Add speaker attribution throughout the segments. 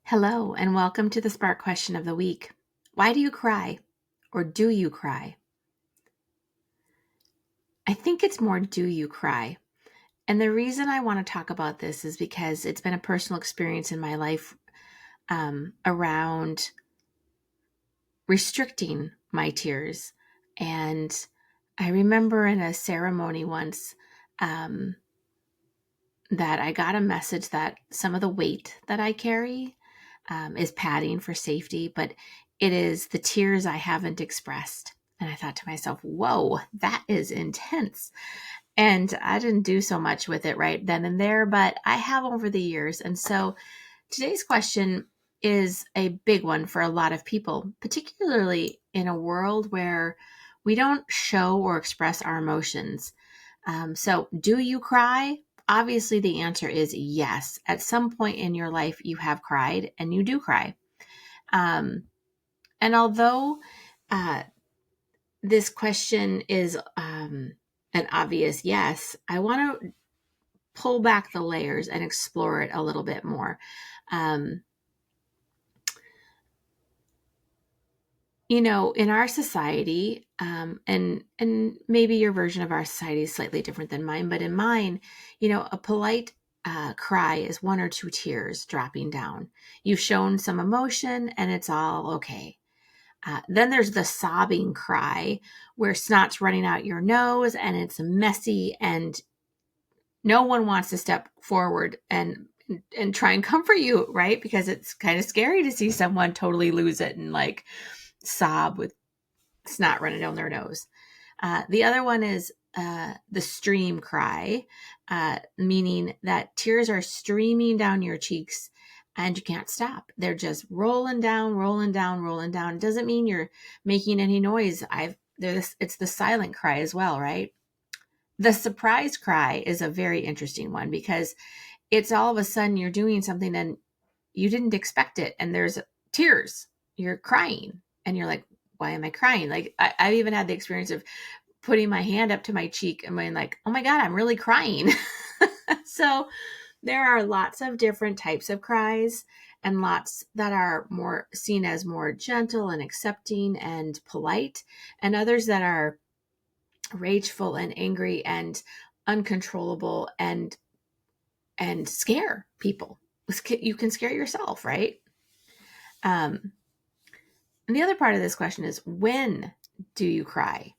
Speaker 1: Hello, and welcome to the Spark Question of the Week. Why do you cry? Or do you cry? I think it's more do you cry. And the reason I want to talk about this is because it's been a personal experience in my life around restricting my tears. And I remember in a ceremony once that I got a message that some of the weight that I carry is padding for safety, but it is the tears I haven't expressed. And I thought to myself, whoa, that is intense. And I didn't do so much with it right then and there, but I have over the years. And so today's question is a big one for a lot of people, particularly in a world where we don't show or express our emotions. So, do you cry? Obviously, the answer is yes. At some point in your life, you have cried and you do cry. Um, and although uh, this question is an obvious yes, I want to pull back the layers and explore it a little bit more. Um, in our society, and maybe your version of our society is slightly different than mine, but in mine, a polite cry is one or two tears dropping down. You've shown some emotion, and it's all okay. Then there's the sobbing cry, where snot's running out your nose, and it's messy, and no one wants to step forward and try and comfort you, right? Because it's kind of scary to see someone totally lose it and like sob with snot running down their nose. The other one is the stream cry, meaning that tears are streaming down your cheeks and you can't stop. They're just rolling down, rolling down, rolling down. It doesn't mean you're making any noise. It's the silent cry as well, right? The surprise cry is a very interesting one because it's all of a sudden you're doing something and you didn't expect it, and there's tears. You're crying, and you're like, why am I crying? Like I've even had the experience of putting my hand up to my cheek and being like, oh my God, I'm really crying. So there are lots of different types of cries, and lots that are more seen as more gentle and accepting and polite, and others that are rageful and angry and uncontrollable and scare people. You can scare yourself, right? And the other part of this question is, when do you cry?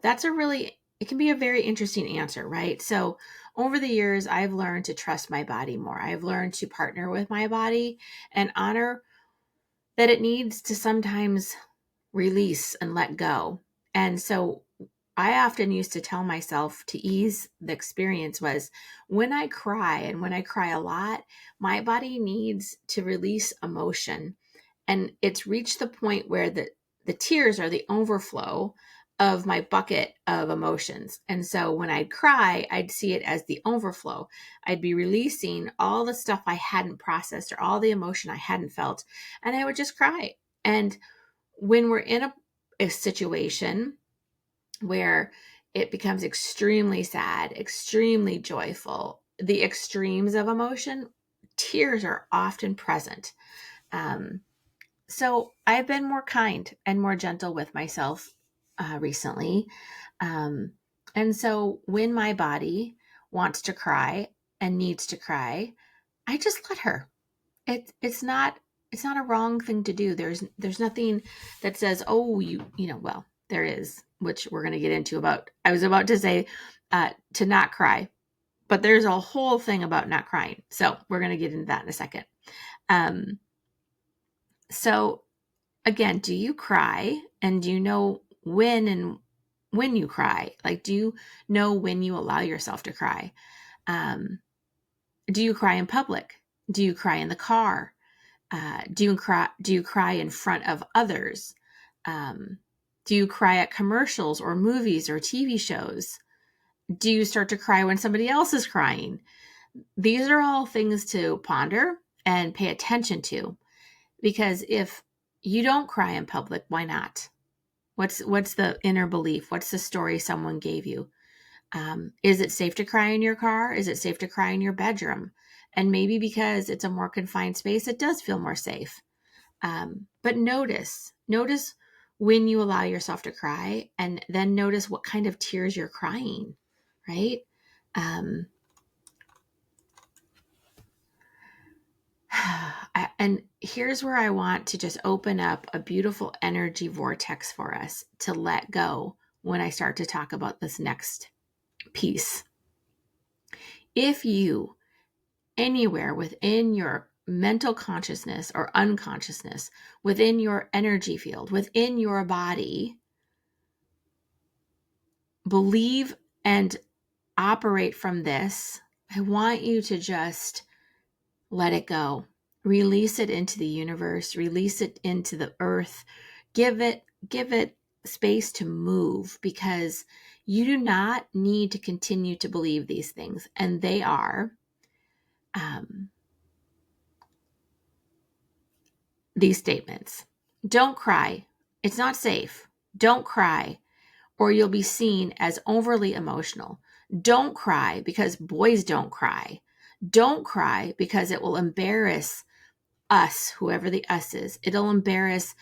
Speaker 1: That's it can be a very interesting answer, right? So over the years, I've learned to trust my body more. I've learned to partner with my body and honor that it needs to sometimes release and let go. And so I often used to tell myself, to ease the experience, was when I cry, and when I cry a lot, my body needs to release emotion. And it's reached the point where the tears are the overflow of my bucket of emotions. And so when I'd cry, I'd see it as the overflow. I'd be releasing all the stuff I hadn't processed or all the emotion I hadn't felt, and I would just cry. And when we're in a situation where it becomes extremely sad, extremely joyful, the extremes of emotion, tears are often present. So I've been more kind and more gentle with myself recently. And so when my body wants to cry and needs to cry, I just let her. It's not a wrong thing to do. There's nothing that says, oh, well, there is, which we're going to get into. I was about to say to not cry, but there's a whole thing about not crying. So we're going to get into that in a second. So again, do you cry, and do you know when you cry? Like, do you know when you allow yourself to cry? Do you cry in public? Do you cry in the car? Do you cry in front of others? Do you cry at commercials or movies or TV shows? Do you start to cry when somebody else is crying? These are all things to ponder and pay attention to, because if you don't cry in public, why not? What's the inner belief? What's the story someone gave you? Is it safe to cry in your car? Is it safe to cry in your bedroom? And maybe because it's a more confined space, it does feel more safe. But notice when you allow yourself to cry, and then notice what kind of tears you're crying, right? And here's where I want to just open up a beautiful energy vortex for us to let go when I start to talk about this next piece. If you, anywhere within your mental consciousness or unconsciousness, within your energy field, within your body, believe and operate from this, I want you to just let it go. Release it into the universe, release it into the earth. Give it space to move, because you do not need to continue to believe these things. And they are these statements. Don't cry. It's not safe. Don't cry, or you'll be seen as overly emotional. Don't cry because boys don't cry. Don't cry because it will embarrass us, whoever the us is. It'll embarrass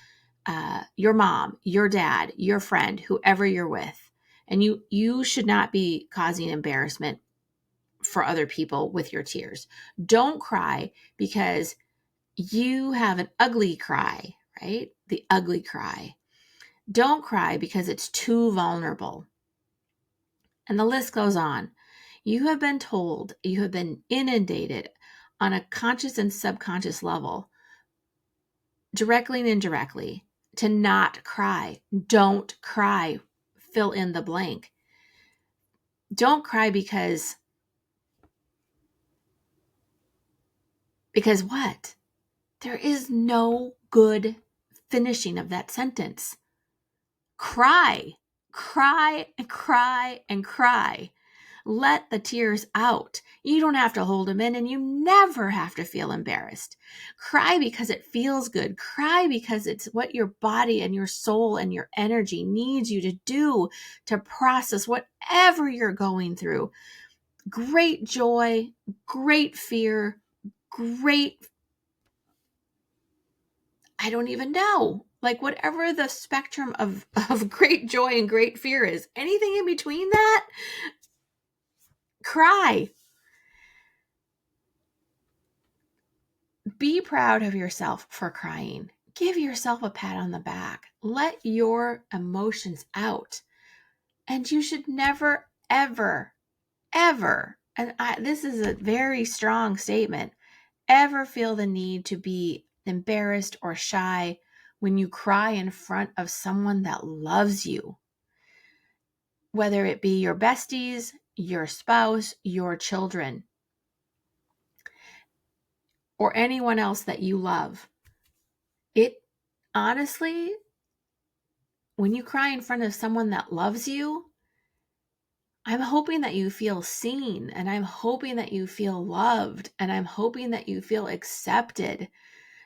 Speaker 1: your mom, your dad, your friend, whoever you're with. And you should not be causing embarrassment for other people with your tears. Don't cry because you have an ugly cry, right? The ugly cry. Don't cry because it's too vulnerable. And the list goes on. You have been told, you have been inundated on a conscious and subconscious level, directly and indirectly, to not cry. Don't cry. Fill in the blank. Don't cry because what? There is no good finishing of that sentence. Cry, cry, and cry, and cry. Let the tears out. You don't have to hold them in, and you never have to feel embarrassed. Cry because it feels good. Cry because it's what your body and your soul and your energy needs you to do to process whatever you're going through. Great joy, great fear, great, I don't even know. Like whatever the spectrum of great joy and great fear is, anything in between that, cry. Be proud of yourself for crying. Give yourself a pat on the back. Let your emotions out. And you should never, ever, ever, and this is a very strong statement, ever feel the need to be embarrassed or shy when you cry in front of someone that loves you. Whether it be your besties, your spouse, your children, or anyone else that you love. It honestly, when you cry in front of someone that loves you, I'm hoping that you feel seen, and I'm hoping that you feel loved, and I'm hoping that you feel accepted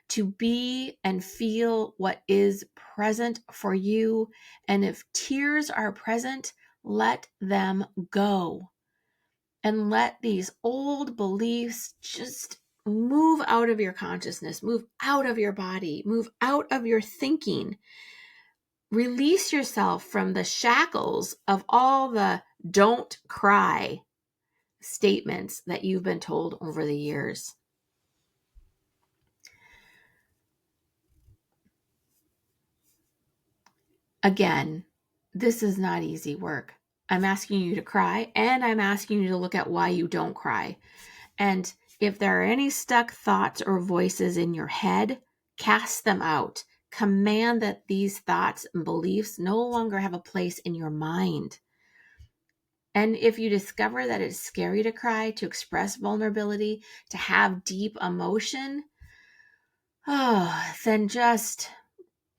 Speaker 1: to be and feel what is present for you. And if tears are present, let them go. And let these old beliefs just move out of your consciousness, move out of your body, move out of your thinking. Release yourself from the shackles of all the don't cry statements that you've been told over the years. Again, this is not easy work. I'm asking you to cry, and I'm asking you to look at why you don't cry. And if there are any stuck thoughts or voices in your head, cast them out. Command that these thoughts and beliefs no longer have a place in your mind. And if you discover that it's scary to cry, to express vulnerability, to have deep emotion, then just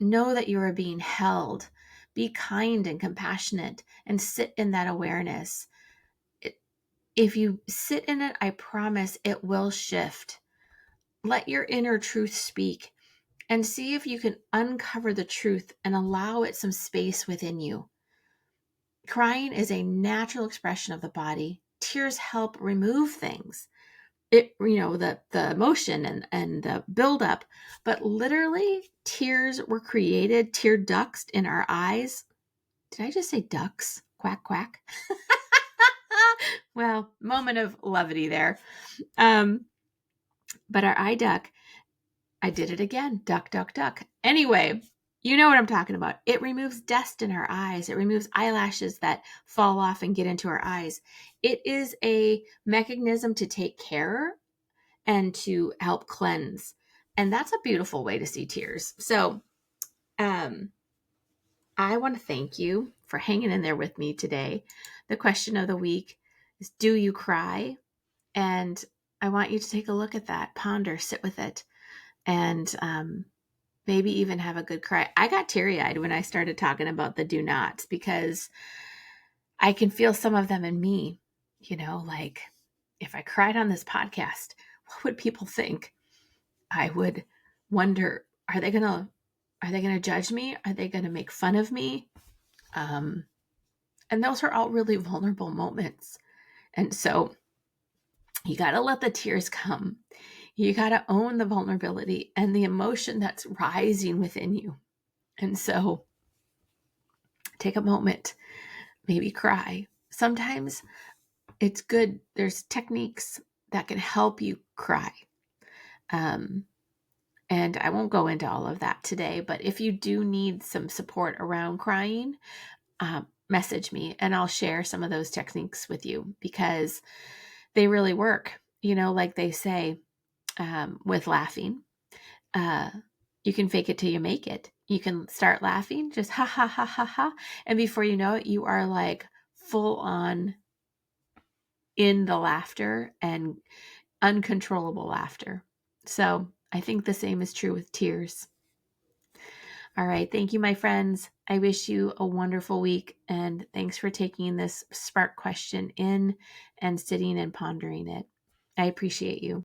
Speaker 1: know that you are being held. Be kind and compassionate and sit in that awareness. If you sit in it, I promise it will shift. Let your inner truth speak and see if you can uncover the truth and allow it some space within you. Crying is a natural expression of the body. Tears help remove things. the emotion and the buildup, but literally tears were created, tear ducts in our eyes. Did I just say ducks? Quack, quack. Well, moment of levity there. But our eye duct, I did it again. Duck, duck, duck. Anyway, you know what I'm talking about. It removes dust in our eyes. It removes eyelashes that fall off and get into our eyes. It is a mechanism to take care and to help cleanse. And that's a beautiful way to see tears. So, I want to thank you for hanging in there with me today. The question of the week is, do you cry? And I want you to take a look at that, ponder, sit with it, and maybe even have a good cry. I got teary-eyed when I started talking about the do nots because I can feel some of them in me, like if I cried on this podcast, what would people think? I would wonder, are they going to judge me? Are they going to make fun of me? And those are all really vulnerable moments. And so you got to let the tears come. You got to own the vulnerability and the emotion that's rising within you. And so take a moment, maybe cry. Sometimes it's good. There's techniques that can help you cry. And I won't go into all of that today, but if you do need some support around crying, message me and I'll share some of those techniques with you because they really work. Like they say, with laughing, you can fake it till you make it. You can start laughing, just ha, ha, ha, ha, ha. And before you know it, you are like full on in the laughter and uncontrollable laughter. So I think the same is true with tears. All right. Thank you, my friends. I wish you a wonderful week. And thanks for taking this spark question in and sitting and pondering it. I appreciate you.